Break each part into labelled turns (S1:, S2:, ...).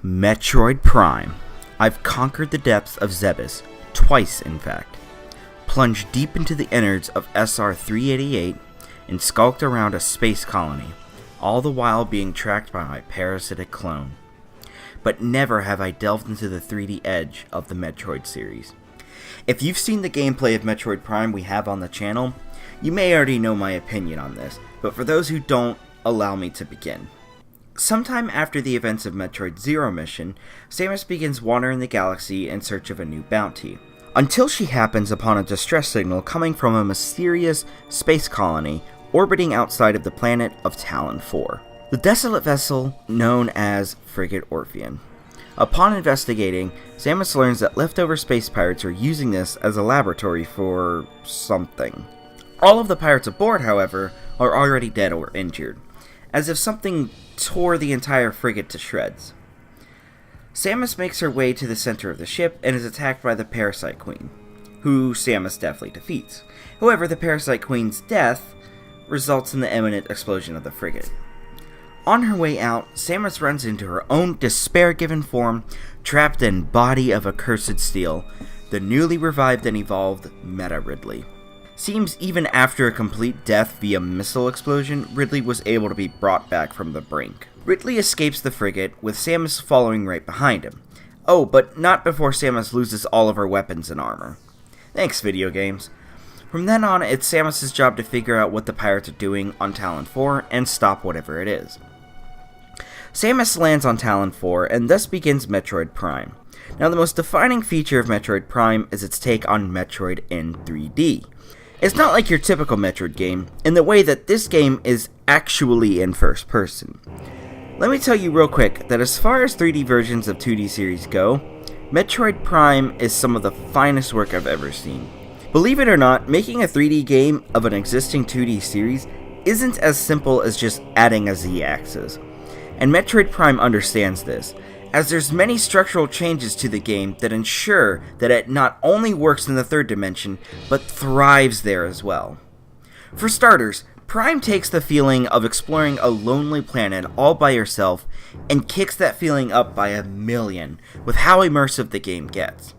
S1: Metroid Prime. I've conquered the depths of Zebes, twice in fact, plunged deep into the innards of SR-388, and skulked around a space colony, all the while being tracked by my parasitic clone. But never have I delved into the 3D edge of the Metroid series. If you've seen the gameplay of Metroid Prime we have on the channel, you may already know my opinion on this, but for those who don't, allow me to begin. Sometime after the events of Metroid Zero mission, Samus begins wandering the galaxy in search of a new bounty, until she happens upon a distress signal coming from a mysterious space colony orbiting outside of the planet of Talon 4, the desolate vessel known as Frigate Orpheon. Upon investigating, Samus learns that leftover space pirates are using this as a laboratory for something. All of the pirates aboard, however, are already dead or injured, as if something tore the entire frigate to shreds. Samus makes her way to the center of the ship and is attacked by the Parasite Queen, who Samus deftly defeats. However, the Parasite Queen's death results in the imminent explosion of the frigate. On her way out, Samus runs into her own despair-given form, trapped in Body of Accursed Steel, the newly revived and evolved Meta Ridley. Seems even after a complete death via missile explosion, Ridley was able to be brought back from the brink. Ridley escapes the frigate, with Samus following right behind him. Oh, but not before Samus loses all of her weapons and armor. Thanks, video games. From then on, it's Samus' job to figure out what the pirates are doing on Talon 4 and stop whatever it is. Samus lands on Talon 4 and thus begins Metroid Prime. Now, the most defining feature of Metroid Prime is its take on Metroid in 3D. It's not like your typical Metroid game, in the way that this game is actually in first person. Let me tell you real quick that as far as 3D versions of 2D series go, Metroid Prime is some of the finest work I've ever seen. Believe it or not, making a 3D game of an existing 2D series isn't as simple as just adding a Z-axis. And Metroid Prime understands this, as there's many structural changes to the game that ensure that it not only works in the third dimension, but thrives there as well. For starters, Prime takes the feeling of exploring a lonely planet all by yourself and kicks that feeling up by 1,000,000 with how immersive the game gets.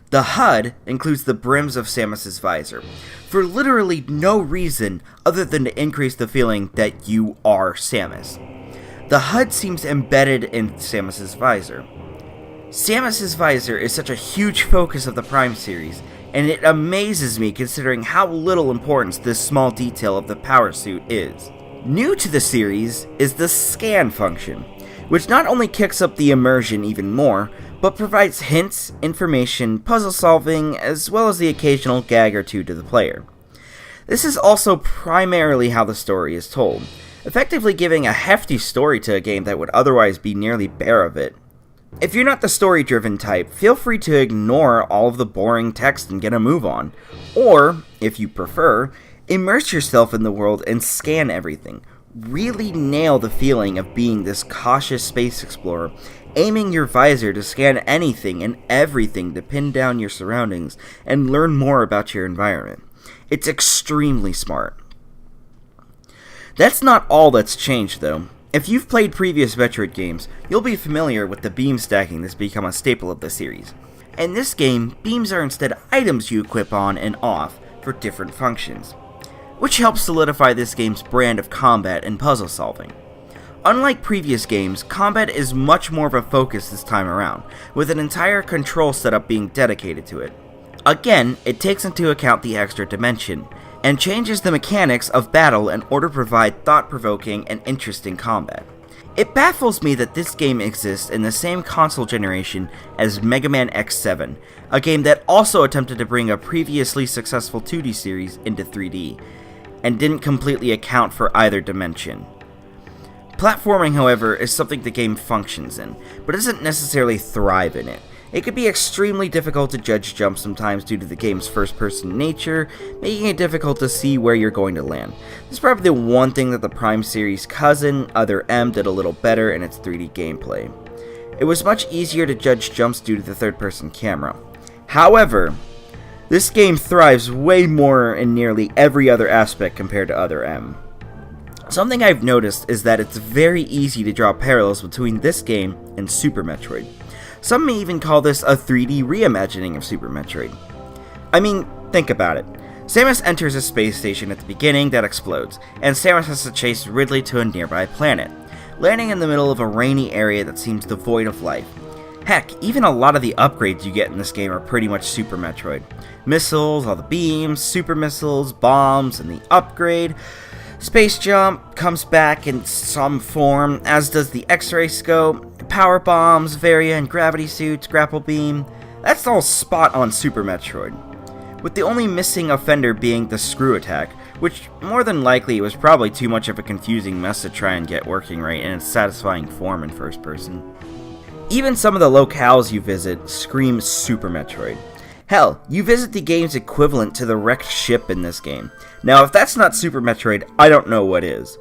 S1: The HUD includes the brims of Samus's visor, for literally no reason other than to increase the feeling that you are Samus. The HUD seems embedded in Samus's visor. Samus's visor is such a huge focus of the Prime series, and it amazes me considering how little importance this small detail of the power suit is. New to the series is the scan function, which not only kicks up the immersion even more, but provides hints, information, puzzle solving, as well as the occasional gag or two to the player. This is also primarily how the story is told, effectively giving a hefty story to a game that would otherwise be nearly bare of it. If you're not the story-driven type, feel free to ignore all of the boring text and get a move on. Or, if you prefer, immerse yourself in the world and scan everything. Really nail the feeling of being this cautious space explorer, aiming your visor to scan anything and everything to pin down your surroundings and learn more about your environment. It's extremely smart. That's not all that's changed, though. If you've played previous Metroid games, you'll be familiar with the beam stacking that's become a staple of the series. In this game, beams are instead items you equip on and off for different functions, which helps solidify this game's brand of combat and puzzle solving. Unlike previous games, combat is much more of a focus this time around, with an entire control setup being dedicated to it. Again, it takes into account the extra dimension, and changes the mechanics of battle in order to provide thought-provoking and interesting combat. It baffles me that this game exists in the same console generation as Mega Man X7, a game that also attempted to bring a previously successful 2D series into 3D, and didn't completely account for either dimension. Platforming, however, is something the game functions in, but doesn't necessarily thrive in it. It can be extremely difficult to judge jumps sometimes due to the game's first-person nature, making it difficult to see where you're going to land. This is probably the one thing that the Prime series' cousin, Other M, did a little better in its 3D gameplay. It was much easier to judge jumps due to the third-person camera. However, this game thrives way more in nearly every other aspect compared to Other M. Something I've noticed is that it's very easy to draw parallels between this game and Super Metroid. Some may even call this a 3D reimagining of Super Metroid. I mean, think about it. Samus enters a space station at the beginning that explodes, and Samus has to chase Ridley to a nearby planet, landing in the middle of a rainy area that seems devoid of life. Heck, even a lot of the upgrades you get in this game are pretty much Super Metroid. Missiles, all the beams, super missiles, bombs, and the upgrade. Space Jump comes back in some form, as does the X-ray scope, power bombs, Varia and gravity suits, grapple beam. That's all spot on Super Metroid, with the only missing offender being the screw attack, which more than likely was probably too much of a confusing mess to try and get working right in its satisfying form in first person. Even some of the locales you visit scream Super Metroid. Hell, you visit the game's equivalent to the wrecked ship in this game. Now, if that's not Super Metroid, I don't know what is.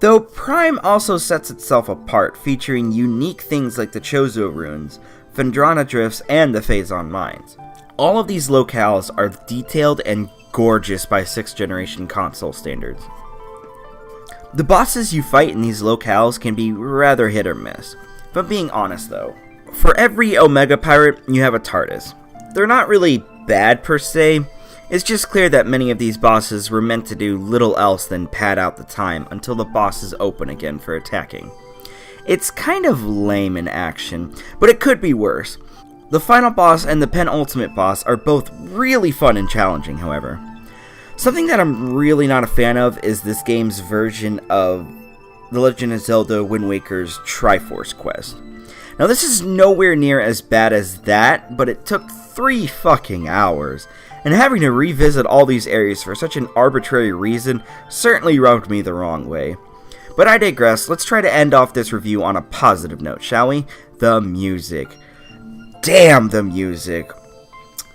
S1: Though Prime also sets itself apart, featuring unique things like the Chozo Ruins, Phendrana Drifts, and the Phazon Mines. All of these locales are detailed and gorgeous by 6th generation console standards. The bosses you fight in these locales can be rather hit or miss. But being honest though, for every Omega Pirate, you have a TARDIS. They're not really bad per se, it's just clear that many of these bosses were meant to do little else than pad out the time until the bosses open again for attacking. It's kind of lame in action, but it could be worse. The final boss and the penultimate boss are both really fun and challenging, however. Something that I'm really not a fan of is this game's version of The Legend of Zelda Wind Waker's Triforce quest. Now this is nowhere near as bad as that, but it took 3 fucking hours, and having to revisit all these areas for such an arbitrary reason certainly rubbed me the wrong way. But I digress, let's try to end off this review on a positive note, shall we? The music. Damn the music.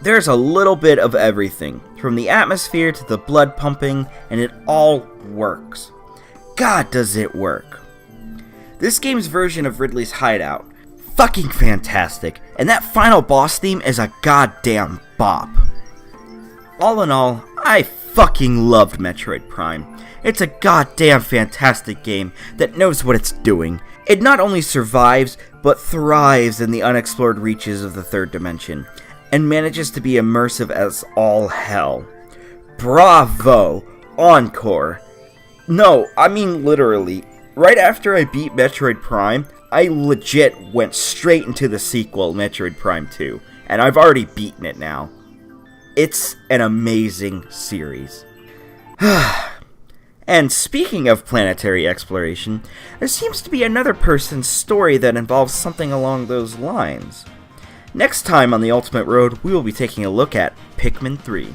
S1: There's a little bit of everything, from the atmosphere to the blood pumping, and it all works. God, does it work. This game's version of Ridley's hideout, fucking fantastic, and that final boss theme is a goddamn bop. All in all, I fucking loved Metroid Prime. It's a goddamn fantastic game that knows what it's doing. It not only survives, but thrives in the unexplored reaches of the third dimension, and manages to be immersive as all hell. Bravo! Encore! No, I mean literally. Right after I beat Metroid Prime, I legit went straight into the sequel, Metroid Prime 2, and I've already beaten it now. It's an amazing series. And speaking of planetary exploration, there seems to be another person's story that involves something along those lines. Next time on The Ultimate Road, we will be taking a look at Pikmin 3.